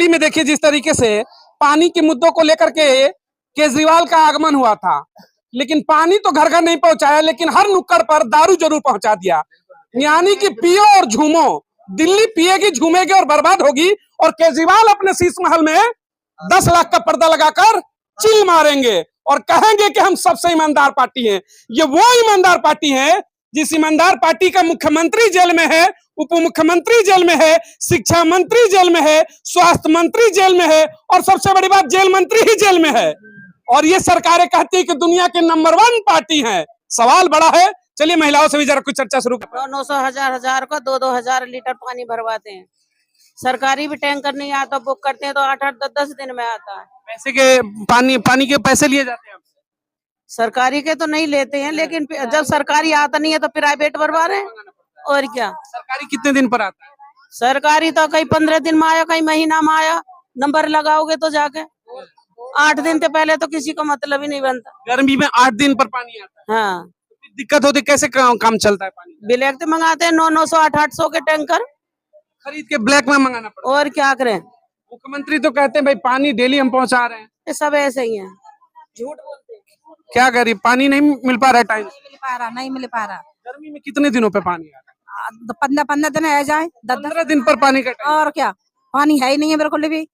दिल्ली में देखिए जिस तरीके से पानी के मुद्दों को लेकर के केजरीवाल का आगमन हुआ था, लेकिन पानी तो घर घर नहीं पहुंचाया, लेकिन हर नुक्कड़ पर दारू जरूर पहुंचा दिया। यानी कि पियो और झूमो, दिल्ली पिएगी, झूमेगी और बर्बाद होगी, और केजरीवाल अपने शीश महल में 10 लाख का पर्दा लगाकर चिल मारेंगे और कहेंगे कि हम सबसे ईमानदार पार्टी हैं। ये वो ईमानदार पार्टी है जिस ईमानदार पार्टी का मुख्यमंत्री जेल में है, उप मुख्यमंत्री जेल में है, शिक्षा मंत्री जेल में है, स्वास्थ्य मंत्री जेल में है, और सबसे बड़ी बात जेल मंत्री ही जेल में है। और ये सरकारें कहती है कि दुनिया के नंबर 1 पार्टी है। सवाल बड़ा है। चलिए महिलाओं से भी जरा कुछ चर्चा शुरू करते हैं। 900 हजार को 2-2 हजार लीटर पानी भरवाते हैं। सरकारी भी टैंकर नहीं आता, बुक करते हैं तो 8-8 10 दिन में आता है। पैसे के पानी के पैसे लिए जाते हैं आपसे? सरकारी के तो नहीं लेते हैं, लेकिन जब सरकारी आता नहीं है तो प्राइवेट भरवा रहे हैं। और क्या, सरकारी कितने दिन पर आता है? सरकारी तो कहीं 15 दिन में आया, कहीं महीना में आया। नंबर लगाओगे तो जाके 8 दिन से पहले तो किसी को मतलब ही नहीं बनता। गर्मी में 8 दिन पर पानी आता है। हाँ, दिक्कत होती, कैसे काम चलता है पानी? ब्लैक से मंगाते हैं 900 800 के टैंकर खरीद के ब्लैक में मंगाना पड़ता है। और क्या करें। मुख्यमंत्री तो कहते हैं भाई पानी डेली हम पहुंचा रहे हैं। ये सब ऐसे ही है, झूठ बोलते हैं। क्या करिए, पानी नहीं मिल पा रहा है टाइम? नहीं मिल पा रहा। गर्मी में कितने दिनों पे पानी आ रहा है? 15 दिन आ जाए, 15 दिन पर पानी का टाइम। और क्या, पानी है ही नहीं है बिल्कुल भी।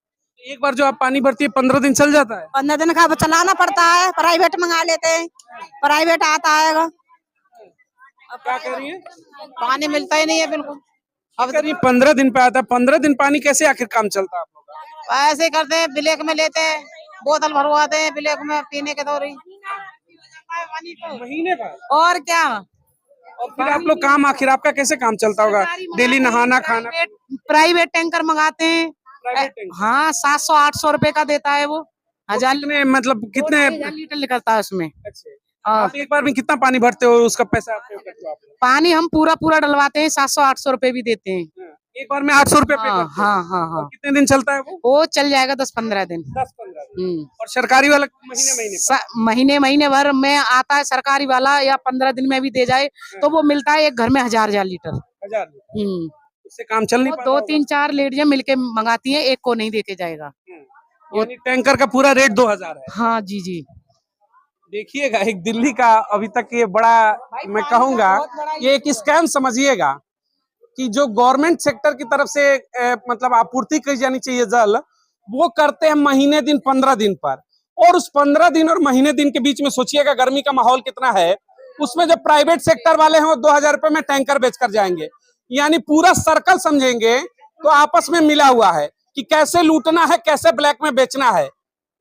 एक बार जो आप पानी भरती है 15 दिन चल जाता है? 15 दिन का चलाना पड़ता है, प्राइवेट मंगा लेते हैं, प्राइवेट आता है। अब क्या कह रही है? पानी मिलता ही नहीं है बिल्कुल। अब करिए 15 दिन पे आता है, 15 दिन पानी कैसे आखिर काम चलता है आप लोग का? ऐसे करते हैं, ब्लैक में लेते हैं, बोतल भरवाते हैं ब्लैक में पीने के दौरी। महीने का? और क्या, और फिर आप लोग काम, आखिर आपका कैसे काम चलता होगा? डेली नहाना खाना? प्राइवेट टैंकर मंगाते हैं। Private tanker? हाँ, 700-800 रुपए का देता है वो। 1000 में मतलब कितने लीटर निकलता है उसमें। अच्छा, आप एक बार में कितना पानी भरते हो, उसका पैसा आप पे करते हो? आप लोग पानी हम पूरा डलवाते हैं, 700-800 रुपए भी देते हैं। एक बार में 800 रुपए पे हाँ, करते हो? हाँ। और कितने दिन चलता है वो चल जाएगा 10-15 दिन। 10-15 दिन। और सरकारी वाला महीने भर में आता है सरकारी वाला, या 15 दिन में भी दे जाए तो वो मिलता है एक घर में 1000 लीटर। 1000? उससे काम चल नहीं पाता? 2-3-4 लेडीज मिलके मंगाती हैं, एक को नहीं देके जाएगा। यानी टैंकर का पूरा रेट 2000 है? हाँ जी। देखिएगा, एक दिल्ली का अभी तक ये बड़ा, मैं कहूंगा ये एक स्कैम समझिएगा कि जो गवर्नमेंट सेक्टर की तरफ से मतलब आपूर्ति की जानी चाहिए जल, वो करते हैं महीने दिन 15 दिन पर। और उस 15 दिन और महीने दिन के बीच में सोचिएगा गर्मी का माहौल कितना है। उसमें जो प्राइवेट सेक्टर वाले हैं वो 2000 रुपए में टैंकर बेचकर जाएंगे। यानी पूरा सर्कल समझेंगे तो आपस में मिला हुआ है कि कैसे लूटना है, कैसे ब्लैक में बेचना है।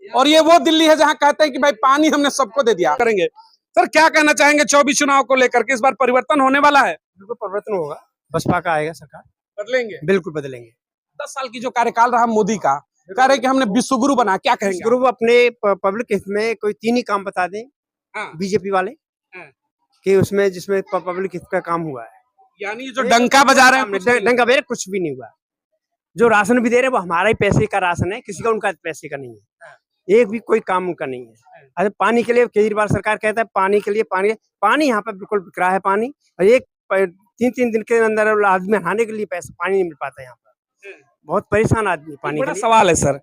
और ये वो दिल्ली है जहां कहते हैं कि भाई पानी हमने सबको दे दिया। करेंगे सर, क्या कहना चाहेंगे 24 चुनाव को लेकर के? इस बार परिवर्तन होने वाला है? बिल्कुल परिवर्तन होगा, बसपा का आएगा सरकार। बदलेंगे? बिल्कुल बदलेंगे। 10 साल की जो कार्यकाल रहा मोदी का, कह रहे कि हमने विश्वगुरु बना, क्या कहेंगे? गुरु अपने पब्लिक हित में कोई 3 ही काम बता दें। हाँ। बीजेपी वाले कि उसमें जिसमें पब्लिक हित का काम हुआ है। यानी जो डंका बजा रहे हैं, डंका बेरे कुछ भी नहीं हुआ। जो राशन भी दे रहे वो हमारा ही पैसे का राशन है, किसी का उनका पैसे का नहीं है। एक भी कोई काम उनका नहीं है। अरे पानी के लिए केजरीवाल सरकार कहता है पानी के लिए पानी यहाँ पर बिल्कुल बिक रहा है पानी। और एक 3-3 दिन के अंदर आदमी नहाने के लिए पैसा पानी नहीं मिल पाता यहाँ पर। बहुत परेशान आदमी पानी के लिए। सवाल है सर,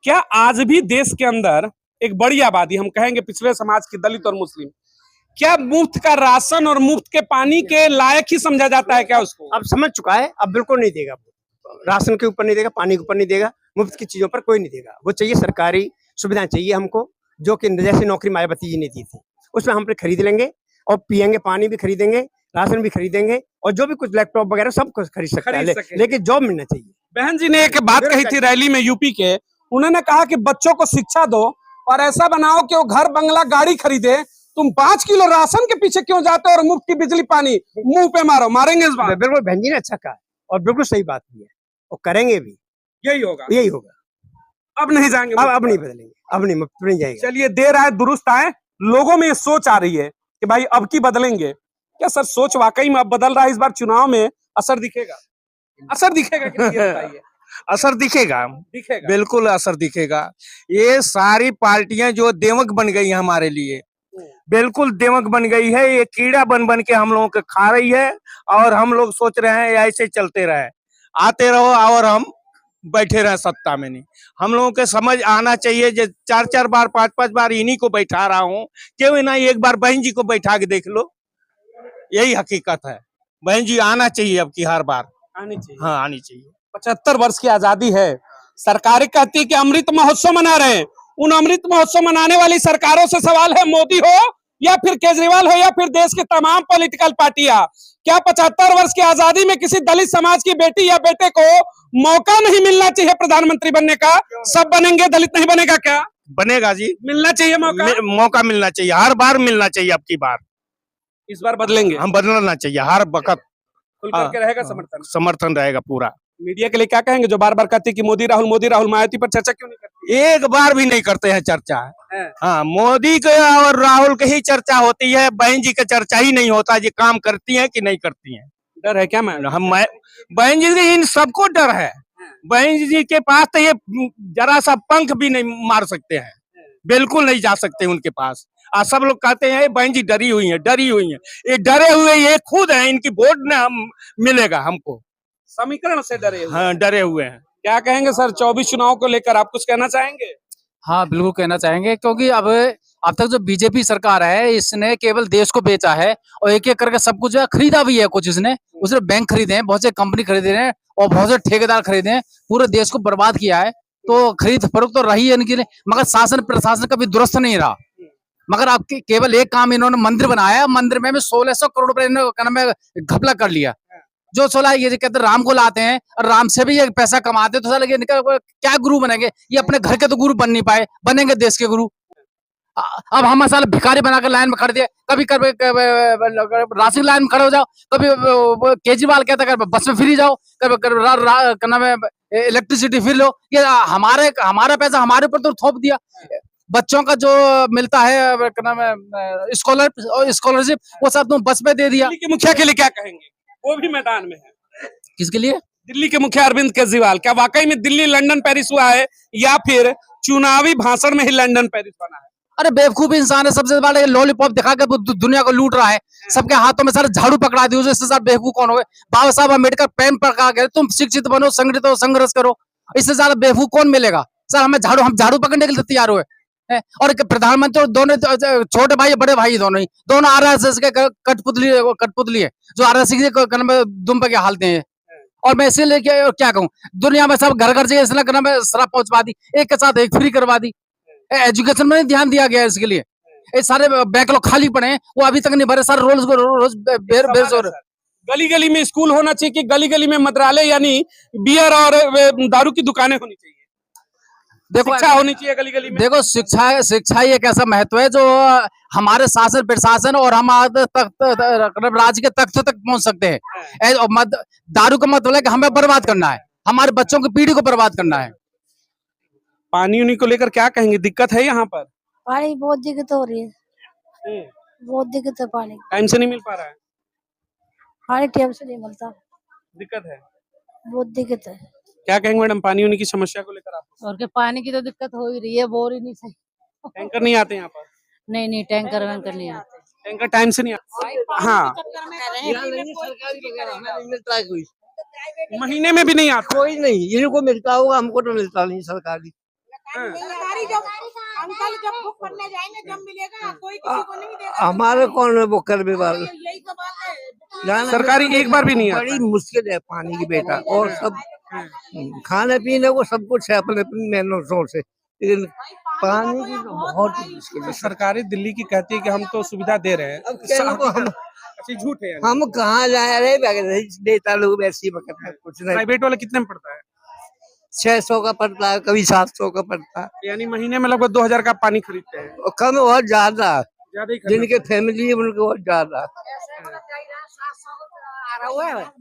क्या आज भी देश के अंदर एक बड़ी आबादी, हम कहेंगे पिछड़े समाज की, दलित और मुस्लिम, क्या मुफ्त का राशन और मुफ्त के पानी के लायक ही समझा जाता है क्या उसको? अब समझ चुका है, अब बिल्कुल नहीं देगा। राशन के ऊपर नहीं देगा, पानी के ऊपर नहीं देगा, मुफ्त की चीजों पर कोई नहीं देगा। वो चाहिए सरकारी सुविधाएं चाहिए हमको, जो कि जैसे नौकरी मायावती जी ने दी थी, उसमें हम खरीद लेंगे और पियेंगे, पानी भी खरीदेंगे, राशन भी खरीदेंगे, और जो भी कुछ लैपटॉप वगैरह सब कुछ खरीद सकते हैं, लेकिन जॉब मिलना चाहिए। बहन जी ने एक बात कही थी रैली में यूपी के, उन्होंने कहा कि बच्चों को शिक्षा दो और ऐसा बनाओ कि वो घर बंगला गाड़ी खरीदे। तुम 5 किलो राशन के पीछे क्यों जाते हो और मुफ्त की बिजली पानी मुंह पे मारो? मारेंगे इस बार? बिल्कुल बहन जी ने अच्छा कहा और बिल्कुल सही बात भी है, और करेंगे भी। यही होगा। अब नहीं जाएंगे? अब नहीं बदलेंगे, अब नहीं जाएगा। चलिए, देर आए दुरुस्त आए, लोगों में ये सोच आ रही है कि भाई अब की बदलेंगे। क्या सर सोच वाकई में अब बदल रहा है? इस बार चुनाव में असर दिखेगा? असर दिखेगा कि नहीं, ये बताइए। असर दिखेगा, बिल्कुल असर दिखेगा। ये सारी पार्टियां जो देवक बन गई है हमारे लिए, बिल्कुल देवक बन गई है। ये कीड़ा बन के हम लोगों को खा रही है, और हम लोग सोच रहे हैं ऐसे चलते रहे, आते रहो और हम बैठे रहे सत्ता में नहीं। हम लोगों के समझ आना चाहिए, जो 4-4 बार 5-5 बार इन्हीं को बैठा रहा हूँ, क्यों ना एक बार बहन जी को बैठा के देख लो। यही हकीकत है, बहन जी आना चाहिए अब की हर बार आनी चाहिए। हाँ आनी चाहिए। 75 वर्ष की आजादी है, सरकारें कहती है कि अमृत महोत्सव मना रहे हैं। उन अमृत महोत्सव मनाने वाली सरकारों से सवाल है, मोदी हो या फिर केजरीवाल हो या फिर देश की तमाम पॉलिटिकल पार्टियां, क्या 75 वर्ष की आजादी में किसी दलित समाज की बेटी या बेटे को मौका नहीं मिलना चाहिए प्रधानमंत्री बनने का? सब बनेंगे, दलित नहीं बनेगा क्या? बनेगा जी, मिलना चाहिए मौका। मौका मिलना चाहिए, हर बार मिलना चाहिए। अब की बार इस बार बदलेंगे, हम बदलना चाहिए हर वक्त। खुल करके रहेगा समर्थन। समर्थन रहेगा पूरा। मीडिया के लिए क्या कहेंगे जो बार बार कहती है कि मोदी राहुल मायावती पर चर्चा क्यों नहीं करती? एक बार भी नहीं करते हैं चर्चा। है। हाँ, मोदी के और राहुल की ही चर्चा होती है, बहन जी का चर्चा ही नहीं होता। ये काम करती हैं कि नहीं करती हैं? डर है क्या? मैं बहन जी से इन सबको डर है। बहन जी के पास तो ये जरा सा पंख भी नहीं मार सकते हैं, बिल्कुल नहीं जा सकते उनके पास। सब लोग कहते हैं बहन जी डरी हुई है। ये डरे हुए ये खुद है, इनकी वोट न मिलेगा हमको। समीकरण से डरे हुए। हाँ, डरे हुए हैं। क्या कहेंगे सर 24 चुनाव को लेकर, आप कुछ कहना चाहेंगे? हाँ बिल्कुल कहना चाहेंगे, क्योंकि अब तक जो बीजेपी सरकार है इसने केवल देश को बेचा है और एक एक करके सब कुछ जो है खरीदा भी है। कुछ उसने बैंक खरीदे हैं, बहुत से कंपनी खरीदे हैं और बहुत से ठेकेदार खरीदे हैं, पूरे देश को बर्बाद किया है। तो खरीद फरोख्त तो रही है इनके लिए, मगर शासन प्रशासन कभी दुरुस्त नहीं रहा। मगर अब केवल एक काम इन्होंने मंदिर बनाया, मंदिर में भी 1600 करोड़ रुपए इन्होंने घपला कर लिया। जो 16 ये कहते राम को लाते हैं और राम से भी ये पैसा कमाते हैं, तो साला ये क्या गुरु बनेंगे? ये अपने घर के तो गुरु बन नहीं पाए, बनेंगे देश के गुरु। अब हम साला भिखारी बनाकर लाइन में खड़े दिए, कभी राशन लाइन में खड़े हो जाओ, कभी केजरीवाल कहता है बस में फ्री जाओ, कभी इलेक्ट्रिसिटी फ्री लो। ये हमारा पैसा हमारे ऊपर तो थोप दिया। बच्चों का जो मिलता है स्कॉलरशिप वो सब तुम बस पे दे दिया। दिल्ली के मुखिया के लिए क्या कहेंगे? वो भी मैदान में है। किसके लिए? दिल्ली के मुखिया अरविंद केजरीवाल, क्या वाकई में दिल्ली लंदन पेरिस हुआ है या फिर चुनावी भाषण में ही लंदन पेरिस बना है? अरे बेवकूफ इंसान है, सबसे बड़ा लॉलीपॉप दिखा के दुनिया को लूट रहा है। सबके हाथों में सारे झाड़ू पकड़ा दी, उससे ज्यादा बेवकूफ कौन हो गए? बाबा साहब अम्बेडकर पेन पकड़ा गए, तुम शिक्षित बनो, संगठित हो, संघर्ष करो, इससे ज्यादा बेवकूफ कौन मिलेगा? सर हम झाड़ू पकड़ने के लिए तैयार हुए। और प्रधानमंत्री दोनों छोटे भाई बड़े भाई दोनों आरएसएस के कठपुतली है, जो आरएसएस के दुम पे क्या हालते हैं। और मैं इसीलिए क्या कहूँ, दुनिया में सब घर घर से शराब पहुंचवा दी, एक के साथ एक फ्री करवा दी। एजुकेशन में ध्यान दिया गया इसके लिए। ये सारे बैकलॉग खाली पड़े हैं, वो अभी तक नहीं भरे। सर रोज बेरोज हो रहे। गली गली में स्कूल होना चाहिए कि गली गली में मंत्रालय यानी बियर और दारू की दुकानें होनी चाहिए? देखो शिक्षा होनी चाहिए गली गली में। देखो शिक्षा ही एक ऐसा महत्व है जो हमारे शासन प्रशासन और हम राज्य के तख्त तक पहुंच सकते हैं। दारू का मतलब है कि हमें बर्बाद करना है, हमारे बच्चों की पीढ़ी को बर्बाद करना है। पानी उनी को लेकर क्या कहेंगे? दिक्कत है यहाँ पर? पानी बहुत दिक्कत हो रही है, बहुत दिक्कत है। पानी टाइम से नहीं मिल पा रहा है? पानी टाइम से नहीं मिलता, दिक्कत है, बहुत दिक्कत है। क्या कहेंगे मैडम पानी उनी की समस्या को लेकर आप? और के पानी की तो दिक्कत हो ही रही है, बोर ही नहीं सही। टैंकर नहीं आते यहाँ पर? नहीं टैंकर वैंकर नहीं आते। टैंकर टाइम से नहीं आते? हाँ, मिलता है कोई, महीने में भी नहीं आता? कोई नहीं, इनको मिलता होगा, हमको तो मिलता नहीं सरकारी। अंकल जब बुक करने जाएंगे जब मिलेगा, कोई किसी को नहीं देगा। हमारे कौन है बुक करने वाले? यही तो बात है। सरकारी एक बार भी नहीं आता? बड़ी मुश्किल है पानी की बेटा, और सब खाने पीने को सब कुछ है अपने अपनी मेहनतों से, लेकिन पानी की तो बहुत मुश्किल है। सरकारी दिल्ली की कहती है कि हम तो सुविधा दे रहे हैं। अब क्या को हम झूठ है यानी। हम कहाँ जाए रहे देता लोग ऐसी वक्त है, कुछ नहीं। प्राइवेट वाला कितने में पड़ता है? 600 का पड़ता है, कभी 700 का पड़ता है, यानी महीने में लगभग 2000 का पानी खरीदते हैं। और कम बहुत ज्यादा, ज्यादा ही खरीदते जिनके फैमिली है उनके बहुत ज्यादा।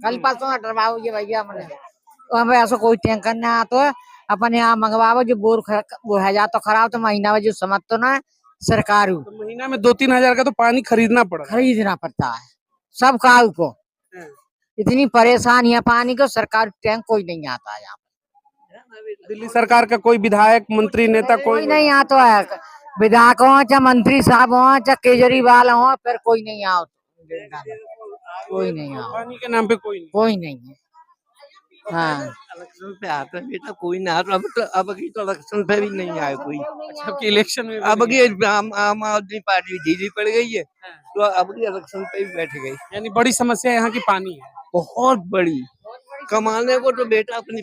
कल परसों डरवाओ ये भैया हमने हमें ऐसा कोई टैंकर ना आता है, अपन यहाँ मंगवाओ जो बोर वो है जा तो खराब, तो महीना में जो समझ तो ना सरकार तो महीना में 2-3 हजार का तो पानी खरीदना पड़ा, खरीदना पड़ता है सब काऊ को। इतनी परेशानी है पानी को, सरकार टैंक कोई नहीं आता है यहाँ। दिल्ली सरकार का कोई विधायक मंत्री नेता कोई नहीं आता है, विधायक हो चाहे मंत्री साहब हो चाहे केजरीवाल हो, फिर कोई नहीं आता, कोई नहीं आता, पानी के नाम पे कोई नहीं। हाँ इलेक्शन पे आता है बेटा, कोई ना आता। अब की तो इलेक्शन पे भी नहीं आया कोई। अच्छा, आपके इलेक्शन में भी अब नहीं की आम आदमी पार्टी ढीली पड़ गई है, तो अब की इलेक्शन पे भी बैठ गई। आया। यानी बड़ी समस्या यहाँ की पानी है। बहुत बड़ी। कमाने को तो बेटा अपनी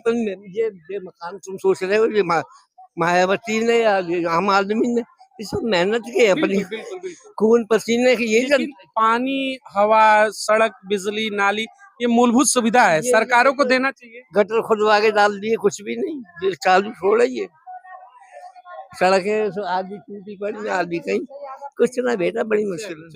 ये मकान तुम सोच रहे हो, ये मायावती ने या ये आम आदमी ने, ये सब मेहनत की है अपनी, बिल्कुल बिल्कुल बिल्कुल। खून पसीने की। ये लेकिन पानी, हवा, सड़क, बिजली, नाली, ये मूलभूत सुविधा है, सरकारों को देना चाहिए। गटर खुदवा के डाल दिए, कुछ भी नहीं, ये चालू छोड़ रही है। सड़कें आधी टूटी पड़ी, आधी कहीं, कुछ ना बेटा, बड़ी मुश्किल है।